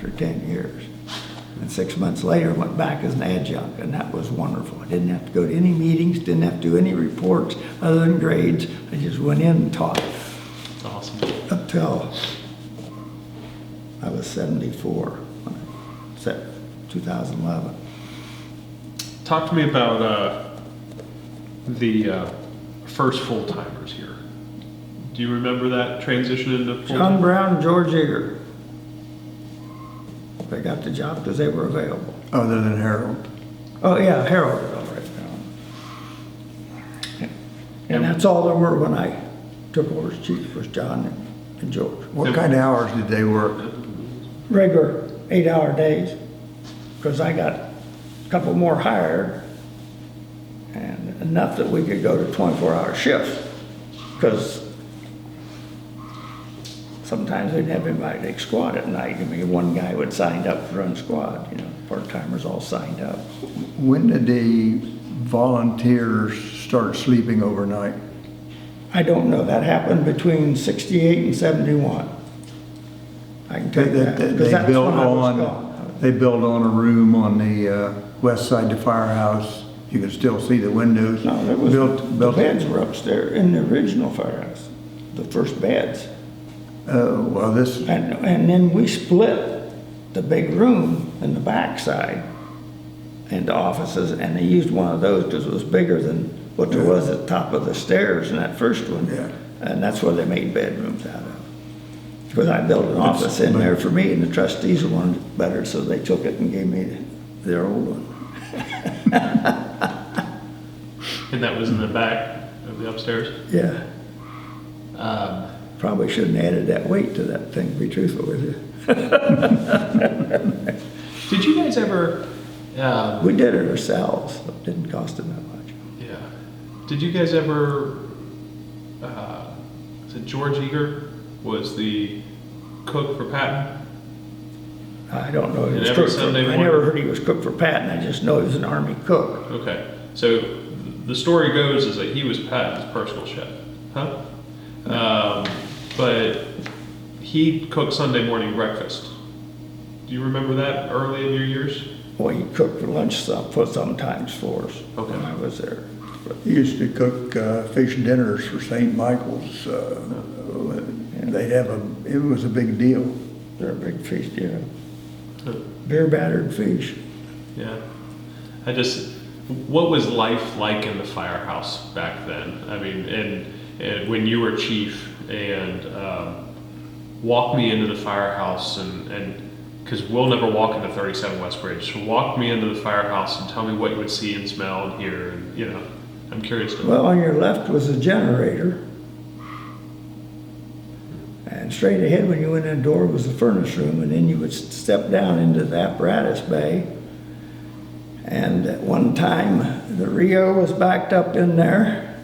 after 10 years. And 6 months later, went back as an adjunct, and that was wonderful. I didn't have to go to any meetings, didn't have to do any reports other than grades. I just went in and taught. That's awesome. Up till I was 74, when I set 2011. Talk to me about the first full-timers here. Do you remember that transition into full-time? John Brown and George Eager. They got the job because they were available. Other than Harold. Oh, yeah, Harold was all right now. And that's all there were when I took over as chief, was John and George. What kind of hours did they work? Regular 8-hour days, because I got a couple more hired, and enough that we could go to 24-hour shifts, because sometimes they'd have anybody take squad at night. I mean, one guy would sign up to run squad, you know, part-timers all signed up. When did the volunteers start sleeping overnight? I don't know, that happened between 68 and 71. I can tell you that, because that's when I was gone. They built on a room on the west side of the firehouse. You can still see the windows. No, it was, built. the beds were upstairs in the original firehouse, the first beds. Well, this, And then we split the big room in the back side into offices, and they used one of those because it was bigger than what there was at the top of the stairs in that first one. Yeah. And that's where they made bedrooms out of. Because I built an office in there for me, and the trustees wanted it better, so they took it and gave me their old one. And that was in the back of the upstairs? Yeah. Probably shouldn't have added that weight to that thing, to be truthful with you. Did you guys ever, We did it ourselves, so it didn't cost them that much. yeah, did you guys ever, was it George Eager was the cook for Patton? I don't know. He And was every cook for, Sunday I morning? never heard he was cook for Patton. I just know he was an Army cook. Okay, so the story goes is that he was Patton's personal chef, huh? But he cooked Sunday morning breakfast. Do you remember that early in your years? Well, he cooked for lunch sometimes for us Okay. when I was there. But he used to cook fish dinners for St. Michael's. They'd have it was a big deal. they're a big fish, yeah. Huh. Beer battered fish. Yeah. What was life like in the firehouse back then? I mean, and when you were chief, and walk me into the firehouse, and because we'll never walk into 37 West Bridge, so walk me into the firehouse and tell me what you would see and smell and hear, and you know, I'm curious to know. Well, on your left was a generator. And straight ahead when you went in the door was the furnace room, and then you would step down into the apparatus bay. And at one time, the Rio was backed up in there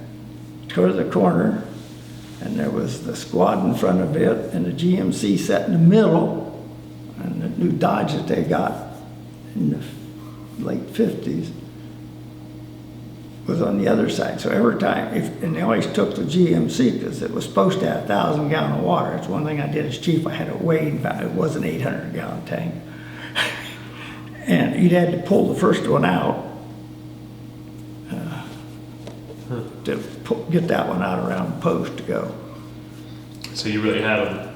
toward the corner, and there was the squad in front of it, and the GMC set in the middle, and the new Dodge that they got in the late 50s was on the other side. So every time, and they always took the GMC because it was supposed to have 1,000 gallon of water. It's one thing I did as chief. I had it weighed and found it was an 800 gallon tank. And you'd had to pull the first one out to get that one out around the post to go. So you really had them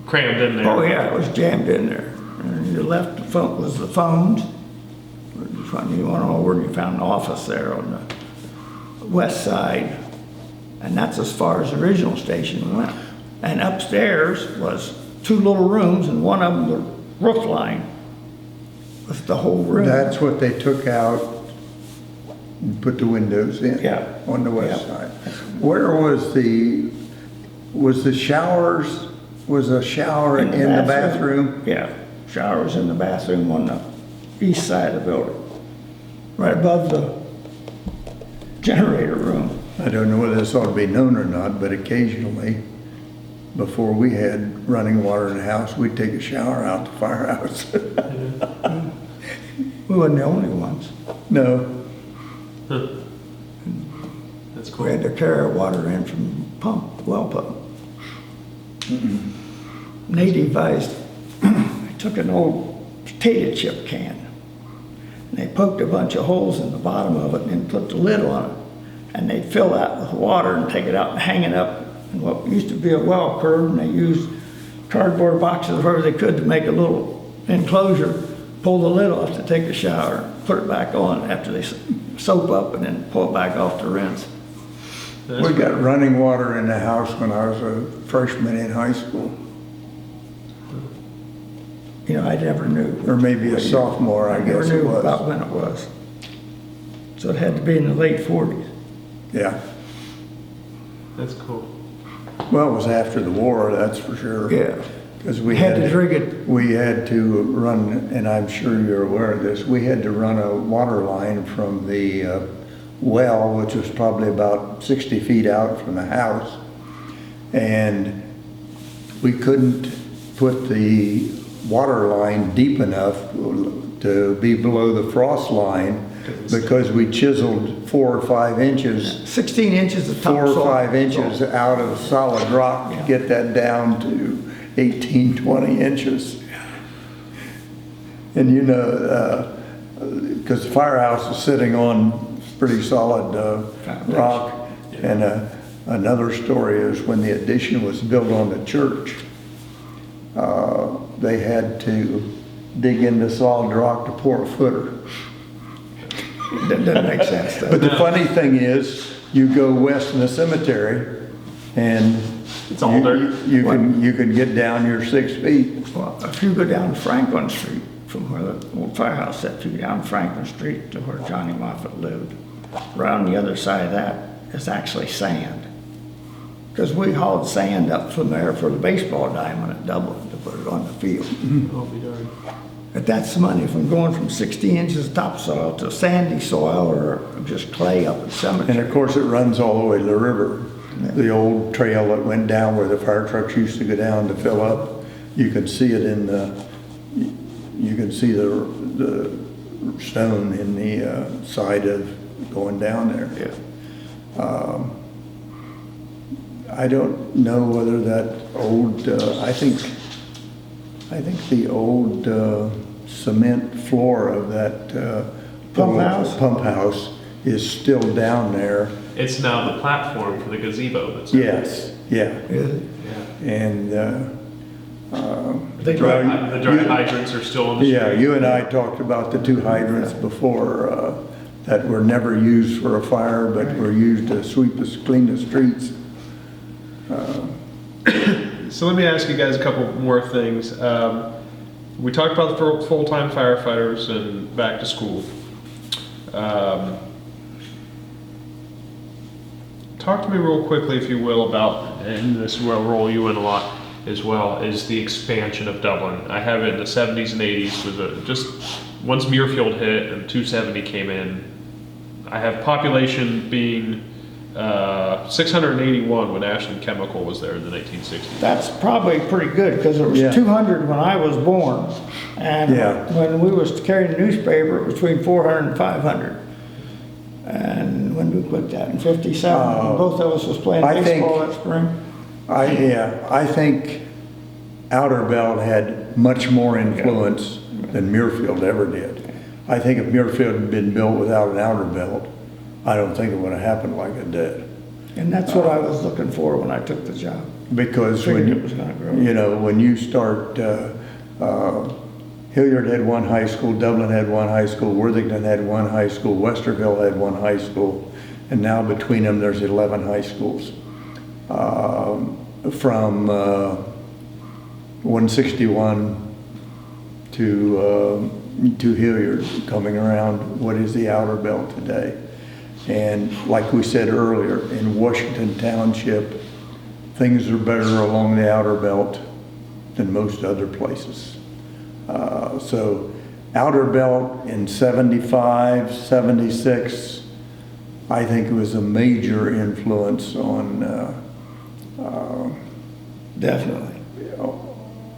crammed in there. Oh yeah, it was jammed in there. And your left phone was the phones. You want to know where you found an office there on the west side. And that's as far as the original station went. And upstairs was 2 little rooms, and one of them, the roof line was the whole room. That's what they took out and put the windows in. Yeah. On the west Yeah. side. Where was the showers? Was a shower in the bathroom? Yeah, showers in the bathroom on the east side of the building, right above the generator room. I don't know whether this ought to be known or not, but occasionally, before we had running water in the house, we'd take a shower out the firehouse. We weren't the only ones. No, Huh. That's cool. We had to carry our water in from well pump. They devised took an old potato chip can, and they poked a bunch of holes in the bottom of it and then put the lid on it. And they'd fill that with water and take it out and hang it up in what used to be a well curb, and they used cardboard boxes wherever they could to make a little enclosure, pull the lid off to take a shower, put it back on after they soap up, and then pull it back off to rinse. We got running water in the house when I was a freshman in high school, You know, I never knew. or maybe a sophomore, I never guess it knew about was. when it was. So it had to be in the late 40s. Yeah, That's cool. well, it was after the war, that's for sure. Yeah. Because we Had to drink it. We had to run, and I'm sure you're aware of this, we had to run a water line from the well, which was probably about 60 feet out from the house. And we couldn't put the water line deep enough to be below the frost line because we chiseled 4 or 5 inches 16 inches of 4 or topsoil. 5 inches out of solid rock to get that down to 18, 20 inches. And you know, because the firehouse is sitting on pretty solid rock. And another story is when the addition was built on the church, they had to dig into solid rock to pour a footer. That doesn't make sense, But though. the funny thing is, you go west in the cemetery, and It's all dirt. you can get down your 6 feet. Well, if you go down Franklin Street, from where the old firehouse set, if you go down Franklin Street to where Johnny Moffett lived, around the other side of that is actually sand. Because we hauled sand up from there for the baseball diamond at Dublin to put it on the field. I'll be darned. But that's money from going from 60 inches of topsoil to sandy soil or just clay up at And cemetery. of course, it runs all the way to the river. The old trail that went down where the fire trucks used to go down to fill up, you can see it in the, you can see the stone in the side of going down there. Yeah. I don't know whether that old, I think the old cement floor of that Pump house? pump house is still down there. It's now the platform for the gazebo that's. Yes, yeah. Is it? Yeah. And, They The drive, dry hydrants are still on the street. yeah, you and I talked about the 2 hydrants before that were never used for a fire, but were used to clean the streets. So let me ask you guys a couple more things. We talked about the full-time firefighters and back to school. Talk to me real quickly, if you will, about, and this is where I'll roll you in a lot as well, is the expansion of Dublin. I have it in the 70s and 80s with just once Muirfield hit and 270 came in, I have population being 681 when Ashland Chemical was there in the 1960s. that's probably pretty good, because it was Yeah. 200 when I was born. And Yeah. when we was carrying the newspaper, it was between 400 and 500. And when did we put that, in 57? When both of us was playing I think- baseball that spring. I think Outer Belt had much more influence than Muirfield ever did. I think if Muirfield had been built without an outer belt, I don't think it would have happened like it did. And that's what I was looking for when I took the job. Because Figured when, it was gonna grow. you know, when you start, Hilliard had 1 high school, Dublin had 1 high school, Worthington had 1 high school, Westerville had 1 high school, and now between them, there's 11 high schools. From 161 to Hilliard, coming around what is the outer belt today. And like we said earlier, in Washington Township, things are better along the outer belt than most other places. So outer belt in 75, 76, I think it was a major influence on Definitely.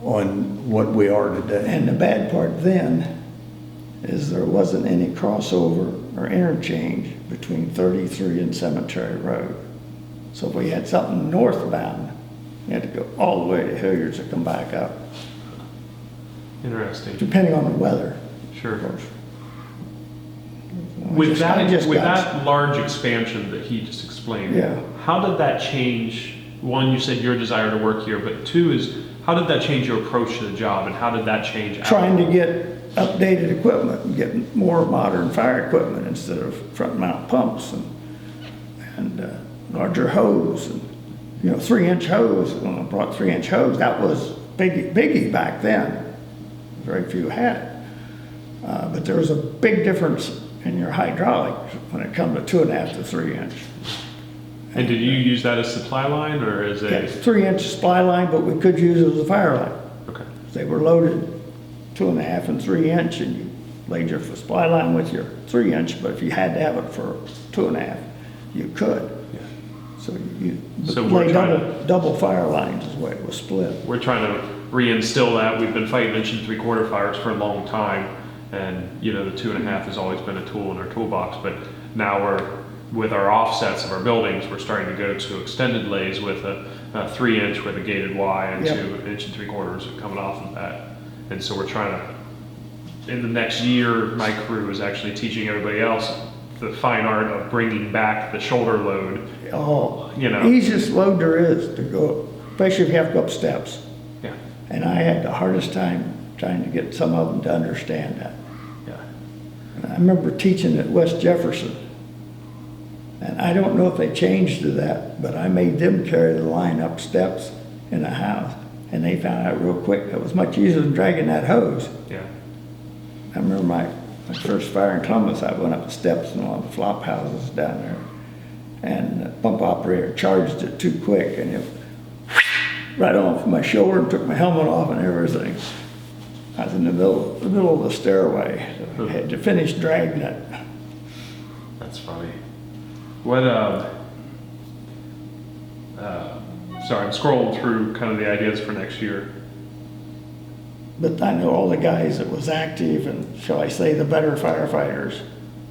on what we are today. And the bad part then is there wasn't any crossover or interchange between 33 and Cemetery Road. So if we had something northbound, you had to go all the way to Hilliard's to come back up. Interesting. depending on the weather, Sure. of course. With I just got- that large expansion that he just explained, Yeah. how did that change? One, you said your desire to work here, but two is how did that change your approach to the job, and how did that change? Trying to get updated equipment and get more modern fire equipment instead of front mount pumps and larger hose and, 3-inch hose. When I brought 3-inch hose, that was biggie back then. Very few had it. But there was a big difference in your hydraulic when it comes to 2.5 to 3-inch. And did you use that as supply line or as Yeah, a? 3-inch supply line, but we could use it as a fire line. Okay. They were loaded 2.5 and 3-inch, and you laid your supply line with your 3-inch, but if you had to have it for 2.5, you could. Yeah. So you So we're lay trying double fire lines is the way it was split. We're trying to reinstill that. We've been fighting 1 3/4 fires for a long time, and the 2.5 has always been a tool in our toolbox. But now with our offsets of our buildings, we're starting to go to extended lays with a 3-inch with a gated Y and Yep. 2 1 3/4 coming off of that. And so we're trying to, in the next year, my crew is actually teaching everybody else the fine art of bringing back the shoulder load. Oh, You easiest load there is to go, especially if you have to go up steps. Yeah, And I had the hardest time trying to get some of them to understand that. yeah. And I remember teaching at West Jefferson. And I don't know if they changed to that, but I made them carry the line up steps in a house. And they found out real quick it was much easier than dragging that hose. Yeah. I remember my first fire in Columbus, I went up the steps in one of the flop houses down there. And the pump operator charged it too quick and it right off my shoulder and took my helmet off and everything. I was in the middle of the stairway. So I had to finish dragging it. That's funny. What, sorry, I'm scrolling through kind of the ideas for next year. But I know all the guys that was active and, shall I say, the better firefighters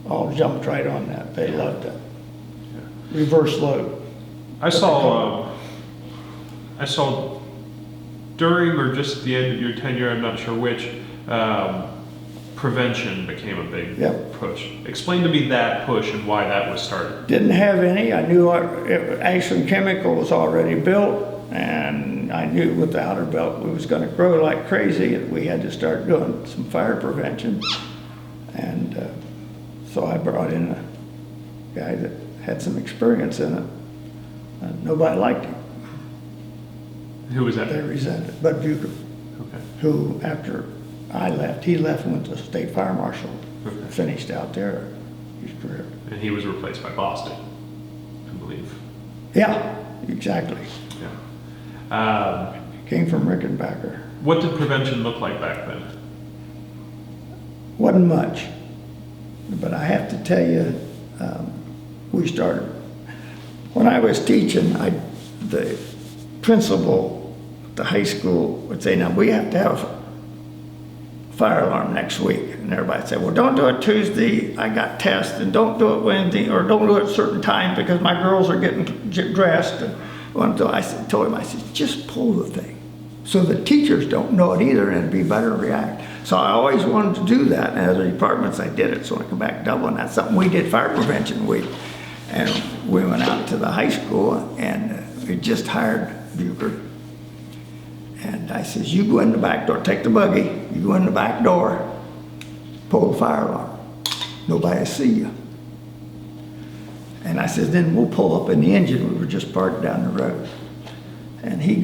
all jumped right on that. They loved it. Reverse load. I saw during or just at the end of your tenure, I'm not sure which, prevention became a big Yep. push. Explain to me that push and why that was started. Didn't have any. I knew Ashland Chemical was already built, and I knew with the outer belt we was going to grow like crazy, and we had to start doing some fire prevention. And so I brought in a guy that had some experience in it. Nobody liked him. Who was They that? resented Bud Bucher, Okay. who after I left, he left and went to state fire marshal, Okay. finished out there his career. And he was replaced by Boston, I believe. Yeah, exactly. Yeah. Came from Rickenbacker. What did prevention look like back then? Wasn't much, but I have to tell you, we started. When I was teaching, the principal at the high school would say, now we have to have a fire alarm next week. And everybody said, well, don't do it Tuesday, I got tests, and don't do it Wednesday, or don't do it at a certain time because my girls are getting dressed. And told him, I said, just pull the thing. So the teachers don't know it either, and it'd be better to react. So I always wanted to do that, and other departments I did it. So when I come back to Dublin, that's something we did, Fire Prevention Week. And we went out to the high school, and we just hired Bucher. And I says, you go in the back door, take the buggy, you go in the back door, pull the fire alarm. Nobody will see you. And I says, then we'll pull up in the engine. We were just parked down the road. And he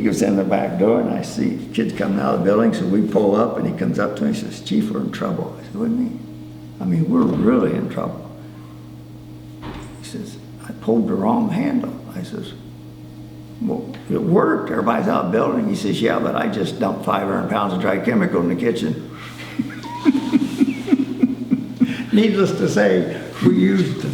goes in the back door, and I see kids coming out of the building, so we pull up, and he comes up to me and says, Chief, we're in trouble. I said, what do you mean? I mean, we're really in trouble. He says, I pulled the wrong handle. I says, well, it worked. Everybody's out of the building. He says, yeah, but I just dumped 500 pounds of dry chemical in the kitchen. Needless to say, we used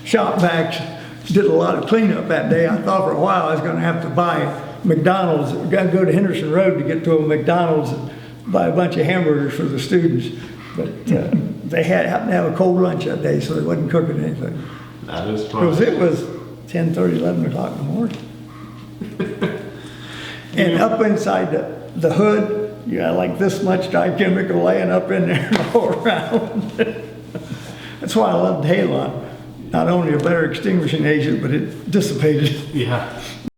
shop vacs, did a lot of cleanup that day. I thought for a while I was going to have to buy McDonald's. We got to go to Henderson Road to get to a McDonald's and buy a bunch of hamburgers for the students. But they happened to have a cold lunch that day, so they wasn't cooking anything. That is Because it was 10:30, 11 o'clock in the morning. And up inside the hood, you had like this much dye-chemical laying up in there all around. That's why I loved Halon. Not only a better extinguishing agent, but it dissipated. Yeah.